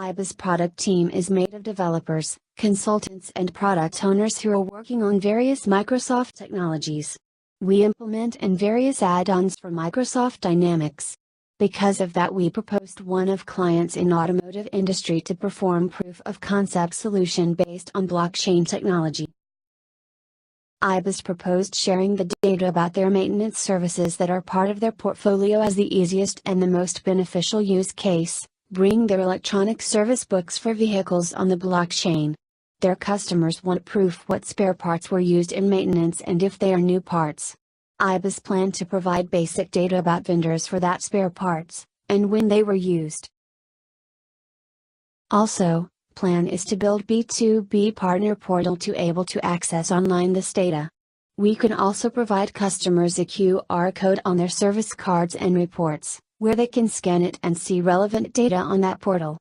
Ibis product team is made of developers, consultants and product owners who are working on various Microsoft technologies. We implement in various add-ons for Microsoft Dynamics. Because of that, we proposed one of clients in automotive industry to perform proof of concept solution based on blockchain technology. Ibis proposed sharing the data about their maintenance services that are part of their portfolio as the easiest and the most beneficial use case, bring their electronic service books for vehicles on the blockchain. Their customers want proof what spare parts were used in maintenance and if they are new parts. Ibis planned to provide basic data about vendors for that spare parts, and when they were used. Also, plan is to build B2B partner portal to able to access online this data. We can also provide customers a QR code on their service cards and reports, where they can scan it and see relevant data on that portal.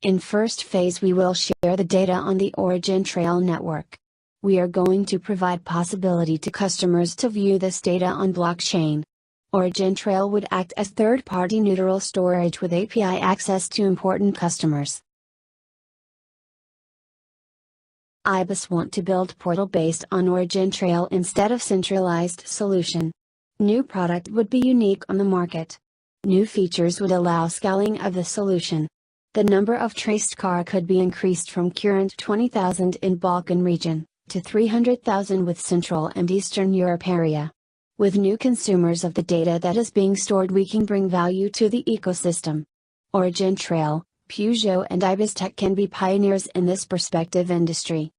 In first phase we will share the data on the OriginTrail network. We are going to provide possibility to customers to view this data on blockchain. OriginTrail would act as third-party neutral storage with API access to important customers. Ibis want to build portal based on OriginTrail instead of centralized solution. New product would be unique on the market. New features would allow scaling of the solution. The number of traced car could be increased from current 20,000 in Balkan region, to 300,000 with Central and Eastern Europe area. With new consumers of the data that is being stored, we can bring value to the ecosystem. OriginTrail, Peugeot and Ibis Tech can be pioneers in this perspective industry.